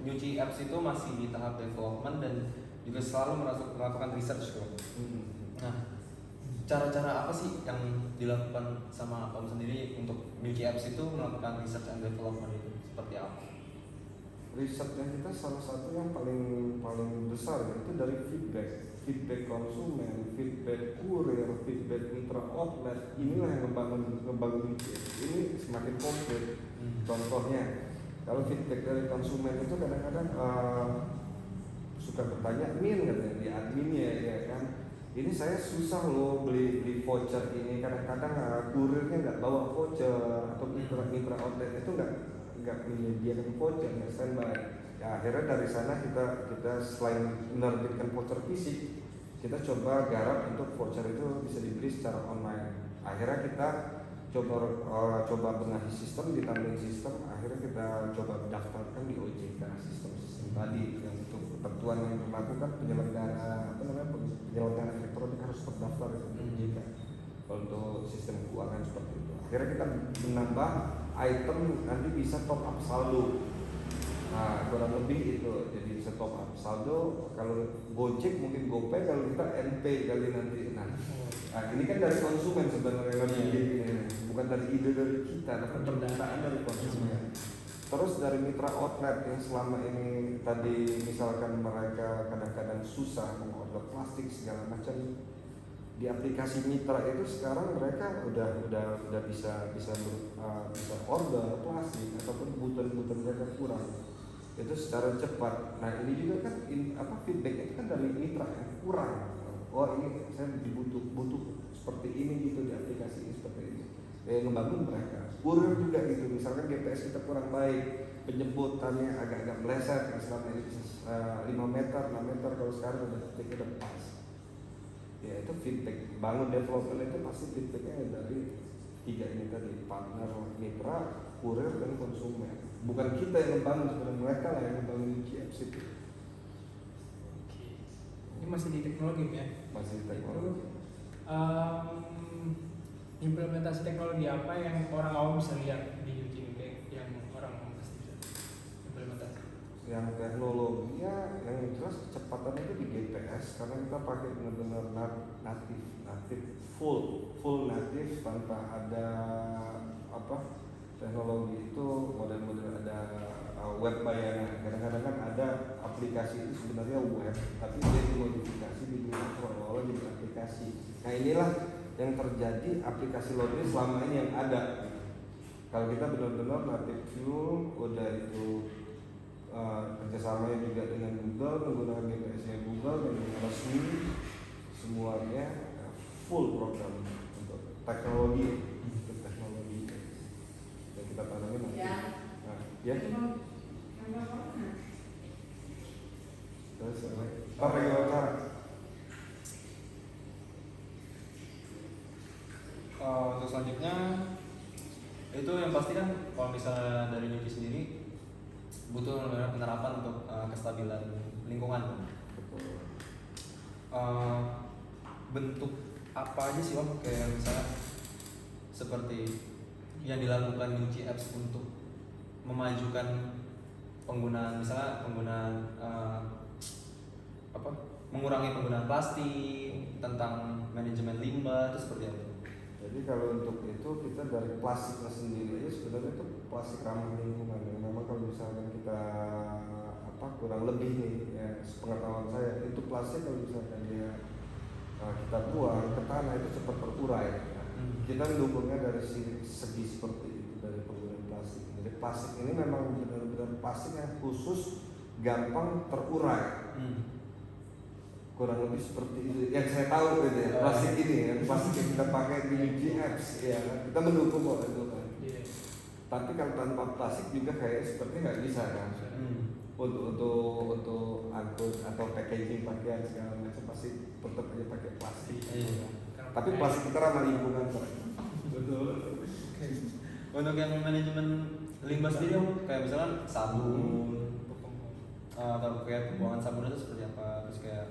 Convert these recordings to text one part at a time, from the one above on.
Nyuci Apps itu masih di tahap development dan juga selalu melakukan research gitu. Nah, cara-cara apa sih yang dilakukan sama Om sendiri untuk Nyuci Apps itu melakukan research and development itu seperti apa? Risetnya kita salah satu yang paling besar itu dari feedback konsumen, feedback kurir, feedback mitra outlet. Inilah yang ngebangun ini semakin komplit. Contohnya, kalau feedback dari konsumen itu kadang-kadang suka bertanya, katanya di adminnya ya kan, ini saya susah loh beli voucher ini, kadang-kadang kurirnya nggak bawa voucher atau mitra outlet itu nggak menyediakan voucher, nggak standby. Ya akhirnya dari sana kita selain menerbitkan voucher fisik, kita coba garap untuk voucher itu bisa dibeli secara online. Akhirnya kita coba benahi sistem, ditambahin sistem, akhirnya kita coba daftarkan di OJK sistem tadi yang untuk ketentuan yang berlaku kan penyelenggara elektronik harus terdaftar di OJK untuk sistem keuangan seperti itu. Akhirnya kita menambah item nanti bisa top up saldo. Nah kurang lebih itu, jadi bisa top up saldo. Kalau Gojek mungkin GoPay, kalau kita NP kali nanti. Nah ini kan dari konsumen sebenarnya, bukan dari ide dari kita, tapi permintaan dari konsumen. Terus dari mitra outlet yang selama ini tadi misalkan mereka kadang-kadang susah mengorder plastik segala macam, di aplikasi mitra itu sekarang mereka udah bisa order plastik ataupun kebutuhan mereka kurang itu secara cepat. Nah ini juga kan feedback itu kan dari mitra yang kurang. Oh ini saya butuh seperti ini gitu di aplikasi ini seperti ini. Ngebangun mereka. Kurir juga gitu. Misalkan GPS kita kurang baik, penyebutannya agak meleset. Selama ini bisa 5 meter, 6 meter, kalau sekarang udah pas. Ya itu feedback. Bangun development itu pasti feedbacknya dari 3 ini tadi, partner, mitra, kurir, dan konsumen. Bukan kita yang membangun, sebenarnya mereka lah yang membangun GFC itu. Ini masih di teknologi ya? Masih di teknologi. Implementasi teknologi apa yang orang awam bisa lihat di YouTube yang orang awam pasti bisa implementasi? Yang teknologinya yang jelas kecepatannya itu di GPS, karena kita pakai benar-benar native full native tanpa ada teknologi itu model-model ada web bayangan. Kadang-kadang kan ada aplikasi itu sebenarnya web, tapi dia dimodifikasi dibuat seolah-olah jadi aplikasi. Nah inilah yang terjadi aplikasi laundry selama ini yang ada. Kalau kita benar-benar native view, udah itu kerjasamanya juga dengan Google, menggunakan GPS-nya Google dan resmi, semuanya full program untuk teknologi yang kita tanami nanti. Terus apa yang wawancara? Untuk selanjutnya itu yang pasti kan kalau misalnya dari Nyuci sendiri butuh penerapan untuk kestabilan lingkungan. Bentuk apa aja sih Om, kayak misalnya seperti yang dilakukan Nyuci Apps untuk memajukan penggunaan, misalnya mengurangi penggunaan plastik, tentang manajemen limbah itu seperti apa? Jadi kalau untuk itu kita dari plastiknya sendiri aja sebenarnya itu plastik ramah lingkungan. Memang kalau misalkan kita kurang lebih nih ya, sepengetahuan saya itu plastik kalau misalkan dia kita buang ke tanah itu cepat terurai. Kita mendukungnya dari segi seperti itu, dari penggunaan plastik. Jadi plastik ini memang benar-benar plastik yang khusus gampang terurai. Kurang lebih seperti itu yang saya tahu gitu ya, plastik ini ya, plastik yang kita pakai di GFs ya, kita mendukung kok itu kan. Tapi kalau tanpa plastik juga kayak seperti nggak bisa kan. Untuk angkut atau packaging pakaian segala macam pasti tetap aja pakai plastik. Tapi plastik kita ramah lingkungan kok. Betul. Untuk yang manajemen limbah sendiri kayak misalnya sabun, atau kayak pembuangan sabun itu seperti apa? Terus kayak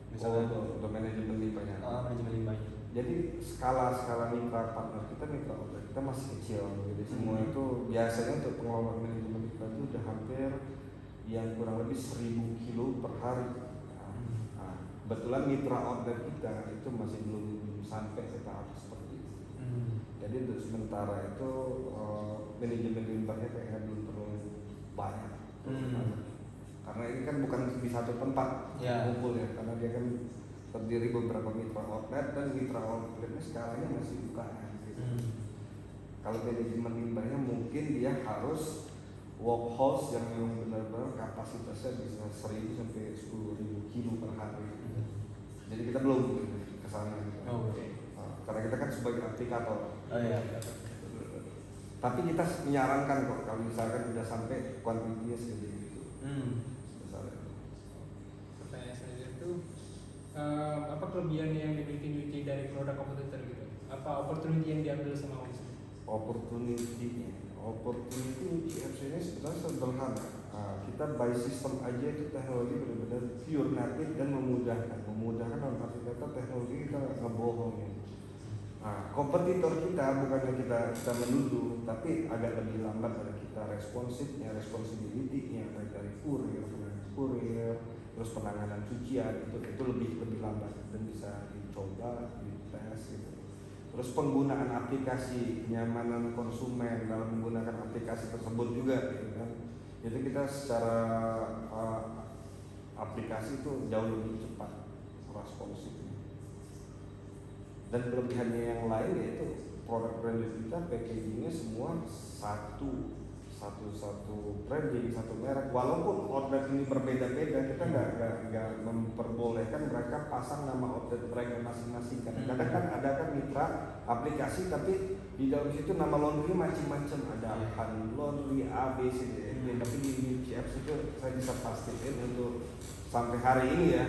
misalnya untuk manajemen limbahnya. Manajemen limbahnya. Jadi skala mitra partner kita outlet kita masih kecil. Jadi semua itu biasanya untuk pengelolaan manajemen limbah itu udah hampir yang kurang lebih 1000 kilo per hari. Nah, kebetulan mitra outlet kita itu masih belum sampai ke tahap seperti itu. Jadi untuk sementara itu manajemen limbahnya kayaknya belum terlalu banyak. Karena ini kan bukan di satu tempat kumpul ya, karena dia kan terdiri beberapa mitra outlet dan mitra outletnya skalanya masih bukan. Gitu. Kalau manajemen limbahnya mungkin dia harus workhouse yang benar-benar kapasitasnya bisa 1000 sampai 10.000 kilo per hari. Jadi kita belum ke sana. Gitu. Karena kita kan sebagai aplikator. Tapi kita menyarankan kok kalau misalkan sudah sampai kuantitinya segede itu. Pertanyaan selanjutnya itu apa kelebihan yang dimiliki Yuji dari produk kompetitor gitu? Apa opportunity yang diambil sama Om? Opportunity UCFC ini sebenarnya sederhana. Kita by system aja itu teknologi benar-benar pure native dan memudahkan dalam arti kata teknologi kita nggak ngebohongin. Kompetitor kita bukannya kita menuduh, tapi agak lebih lambat dari kita responsifnya, responsibility-nya baik dari kurir, terus penanganan cucian itu lebih lambat dan bisa dicoba, dites gitu. Terus penggunaan aplikasi, kenyamanan konsumen dalam menggunakan aplikasi tersebut juga gitu kan. Jadi kita secara aplikasi itu jauh lebih cepat responsif. Dan kelebihannya yang lain yaitu produk branded kita packagingnya semua satu branding, satu merek. Walaupun outlet ini berbeda-beda, kita nggak memperbolehkan mereka pasang nama outlet mereka masing-masing. Kadang-kadang kan ada kan mitra aplikasi, tapi di dalam situ nama laundry macam-macam, ada Han Laundry, A, B, C, D, E. Tapi di UCFC itu saya bisa pastiin untuk sampai hari ini ya,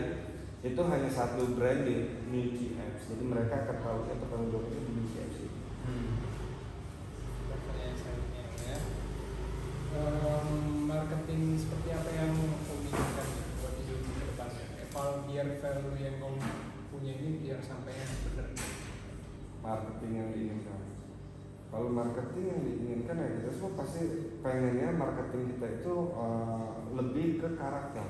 itu hanya satu branding Milky Apps. Jadi mereka ketahui bertanggung jawab itu di UCFC. Pertanyaan selanjutnya ya. Marketing seperti apa yang Om inginkan buat di Yuji ke depannya? Kalau biar value yang Om punya ini biar sampainya benar. Marketing yang diinginkan. Kalau marketing yang diinginkan ya kita semua pasti pengennya marketing kita itu lebih ke karakter.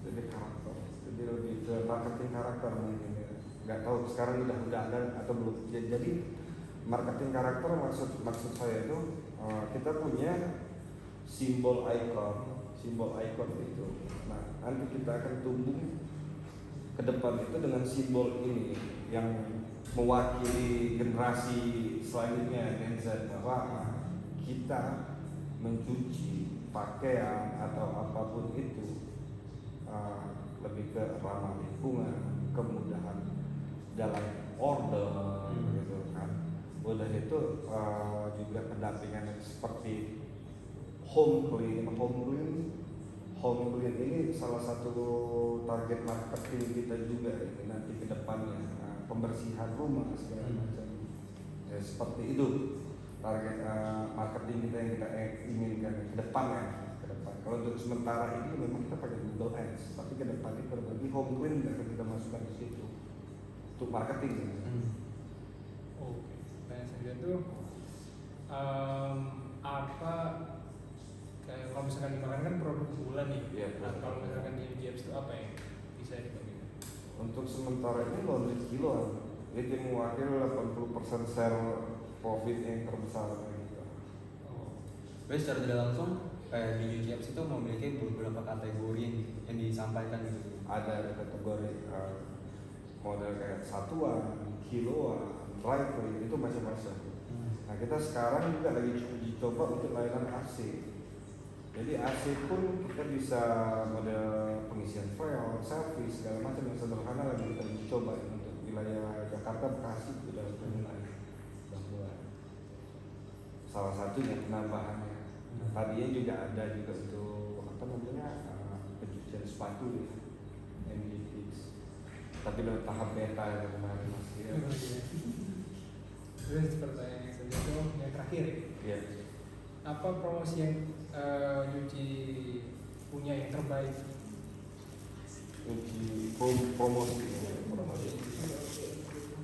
Jadi lebih ke marketing karakter mungkin ya. Nggak tahu sekarang udah ada atau belum. Jadi marketing karakter maksud saya itu kita punya simbol icon itu. Nah, nanti kita akan tumbuh ke depan itu dengan simbol ini yang mewakili generasi selanjutnya Gen Z, bahwa kita mencuci pakaian atau apapun itu lebih ke ramah lingkungan, kemudahan dalam order gitu kan. Udah itu juga pendampingan seperti home clean ini salah satu target marketing kita juga ini nanti ke depannya, pembersihan rumah segala macam ya, seperti itu target marketing kita yang kita inginkan ke depan ya. Kalau untuk sementara ini memang kita pakai Google Ads, tapi ke depan itu berbagi home clean akan kita masukkan di situ untuk marketing. Oke, pertanyaan selanjutnya itu apa kayak kalau misalkan dimakan kan produk bulan nih. Nah, kalau misalkan di UCFC itu apa yang bisa dibagikan? Untuk sementara ini laundry kilo itu mewakili 80% share profit yang terbesar gitu. Jadi secara tidak langsung di UCFC itu memiliki beberapa kategori yang disampaikan gitu. Ada kategori model kayak satuan, kiloan, dry clean, itu macam-macam. Nah, kita sekarang juga lagi coba untuk layanan AC. Jadi AC pun kita bisa model pengisian file, service, segala macam yang sederhana lagi kita coba untuk wilayah Jakarta, Bekasi sudah mulai. Salah satunya penambahannya. Nah, tadinya juga ada juga untuk pencucian sepatu ya, MDX. Tapi dalam tahap beta yang kemarin masih ya. Terus pertanyaan yang selanjutnya yang terakhir. Iya. Apa promosi yang Yuji punya yang terbaik? Uji promosi.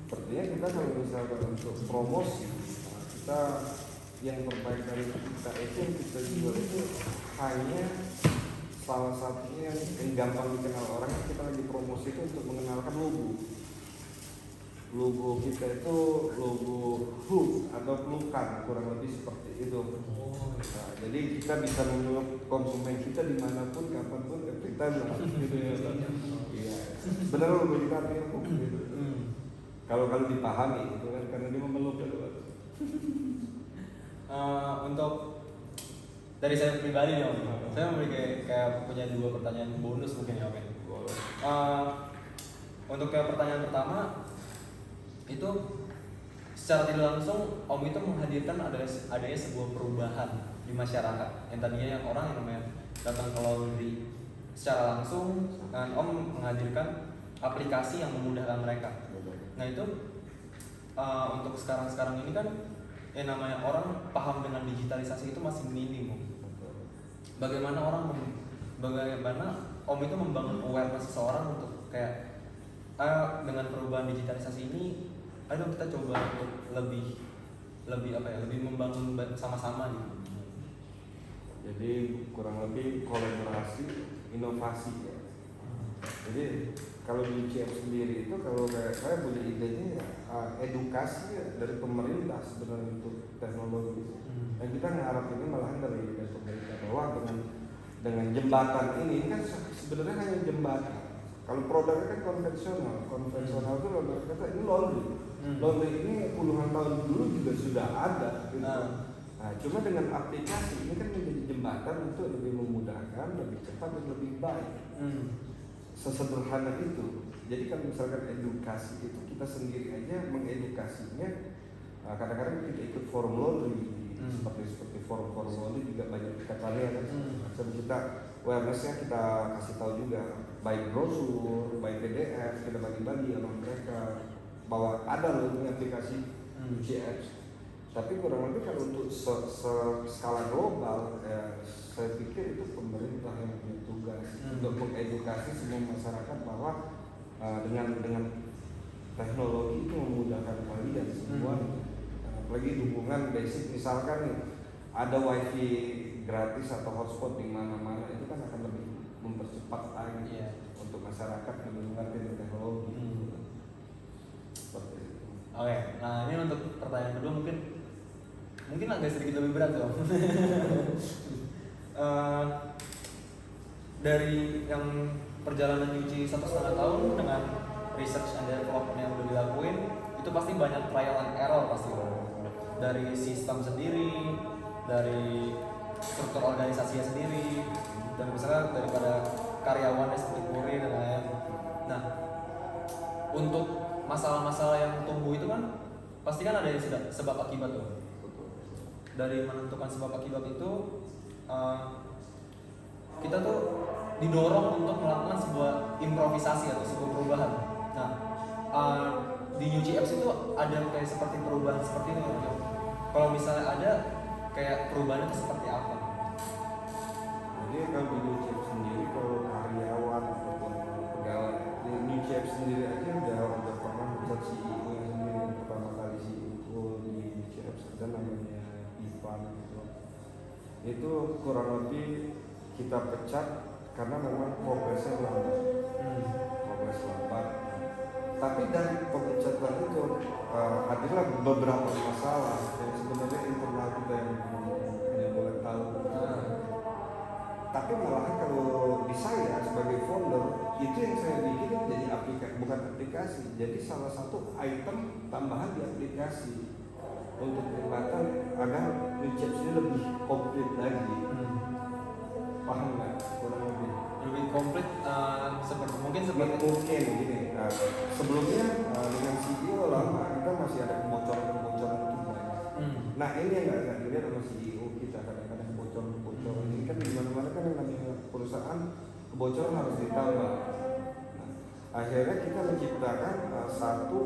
Sepertinya kita kalau misalkan untuk promosi, kita yang terbaik dari kita itu yang kita jual itu hanya salah satunya yang gampang dikenal orang, kita lagi promosi itu untuk mengenalkan logo kita itu logo hook atau pelukan, kurang lebih seperti itu. Nah, jadi kita bisa memeluk konsumen kita dimanapun, kapanpun, every time lah, gitu ya. Iya, benar logo kita artinya hook gitu. Kalau dipahami itu kan, karena dia memeluk gitu. Untuk dari saya pribadi nih Om, saya memiliki kayak punya 2 pertanyaan bonus mungkin ya Om. Untuk kayak pertanyaan pertama itu secara tidak langsung Om itu menghadirkan adanya sebuah perubahan di masyarakat yang tadinya yang orang yang namanya datang ke laundry secara langsung, dan Om menghadirkan aplikasi yang memudahkan mereka. Nah itu untuk sekarang ini kan yang namanya orang paham dengan digitalisasi itu masih minim Om. Bagaimana Om itu membangun awareness seseorang untuk kayak dengan perubahan digitalisasi ini, ayo kita coba untuk lebih membangun sama-sama gitu. Jadi kurang lebih kolaborasi, inovasi ya. Jadi kalau di UCF sendiri itu, kalau kayak saya punya idenya ya edukasi ya, dari pemerintah sebenarnya untuk teknologi. Dan kita ngarap ini malahan dari pemerintah bahwa dengan jembatan ini kan sebenarnya hanya jembatan. Kalau produknya kan konvensional itu laundry kata ini laundry. Laundry ini puluhan tahun dulu juga sudah ada. Gitu. Nah, cuma dengan aplikasi ini kan menjadi jembatan untuk lebih memudahkan, lebih cepat dan lebih baik. Sesederhana itu. Jadi kalau misalkan edukasi itu kita sendiri aja mengedukasinya, kadang-kadang kita ikut forum laundry seperti forum laundry juga banyak dikatakan kan. Sebelum kita awareness-nya kita kasih tahu juga, baik brosur, baik PDF, kita bagi-bagi sama mereka bahwa ada loh ini aplikasi UCF. Tapi kurang lebih kalau untuk skala global, saya pikir itu pemerintah yang punya tugas untuk mengedukasi semua masyarakat bahwa dengan teknologi itu memudahkan kalian semua. Apalagi dukungan basic, misalkan nih ada wifi gratis atau hotspot di mana-mana, itu kan akan lebih mempercepat lagi untuk masyarakat menggunakan teknologi. Seperti itu. Oke, nah ini untuk pertanyaan kedua mungkin agak sedikit lebih berat loh. Dari yang perjalanan UC 1,5 tahun dengan research and development yang udah dilakuin, itu pasti banyak trial and error pasti loh. Dari sistem sendiri, dari struktur organisasinya sendiri, dan misalnya daripada karyawannya seperti kurir dan lain-lain. Nah, untuk masalah-masalah yang tumbuh itu kan pasti kan ada yang sebab akibat tuh. Dari menentukan sebab akibat itu kita tuh didorong untuk melakukan sebuah improvisasi atau sebuah perubahan. Nah, di UGX itu ada kayak seperti perubahan seperti ini. Kalau misalnya ada kayak perubahan itu seperti apa? Jadi kalau di UGX sendiri, kalau karyawan ataupun pegawai di UGX sendiri aja udah pernah buat CEO yang sendiri yang pertama kali CEO di UGX ada namanya Ivan gitu. Itu kurang lebih kita pecat karena memang progresnya lambat. Tapi dari pemecatan itu adalah beberapa masalah yang sebenarnya internal kita yang boleh tahu. Tapi malahan kalau di saya sebagai founder, itu yang saya bikin jadi aplikasi, bukan aplikasi, jadi salah satu item tambahan di aplikasi untuk kelihatan agar UCF ini lebih komplit lagi. Paham nggak? Kurang lebih komplit mungkin gini. Sebelumnya dengan CEO lama kita masih ada kebocoran itu banyak. Nah ini yang nggak dilihat sama CEO kita, kadang-kadang kebocoran ini kan di mana-mana kan yang namanya perusahaan kebocoran harus ditambah. Nah, akhirnya kita menciptakan satu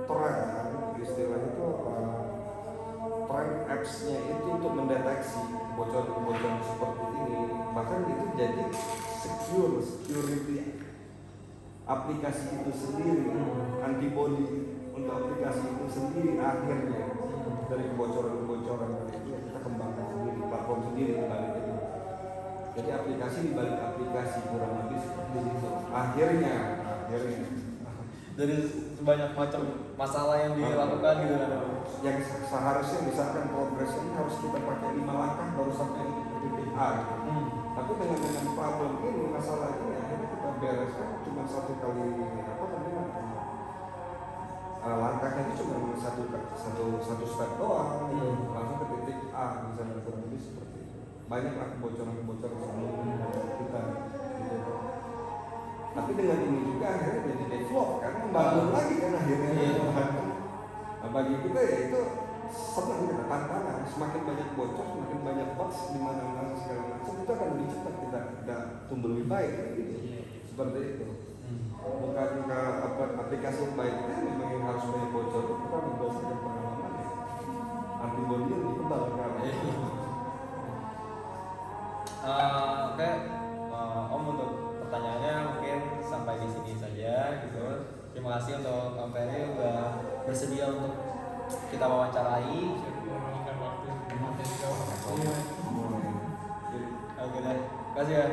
tren, istilahnya itu tren apps-nya itu untuk mendeteksi kebocoran seperti ini, bahkan itu jadi security aplikasi itu sendiri, antibody untuk aplikasi itu sendiri akhirnya dari kebocoran itu kita kembangkan sendiri, platform sendiri balik itu. Jadi aplikasi di balik aplikasi kurang lebih seperti itu. Akhirnya Dari sebanyak macam masalah yang dilakukan gitu kan. yang seharusnya misalkan progresnya ini harus kita pakai 5 langkah baru sampai ke titik A gitu. Tapi dengan problem ini, masalah ini akhirnya kita bereskan cuma satu kali langkahnya itu cuma satu step doang gitu. Langsung ke titik A misalnya, kurang lebih seperti itu. Banyaklah kebocoran-kebocoran sebelum kita gitu. Tapi dengan ini juga akhirnya jadi develop kan, membangun lagi kan akhirnya. Nah bagi kita ya itu senang kita, tantangan. Semakin banyak bocor, semakin banyak bugs di mana-mana segala macam, itu akan lebih cepat kita tumbuh lebih baik kan gitu. Seperti itu. Bukan aplikasi yang baik itu memang yang harus banyak bocor, itu karena berdasarkan pengalaman ya. Antibody yang lebih tebal kan. Oke, Om, untuk pertanyaannya mungkin sampai di sini saja gitu. Terima kasih untuk Om Ferry udah bersedia untuk kita wawancarai. Memberikan waktu dan juga Oke deh, kasih ya.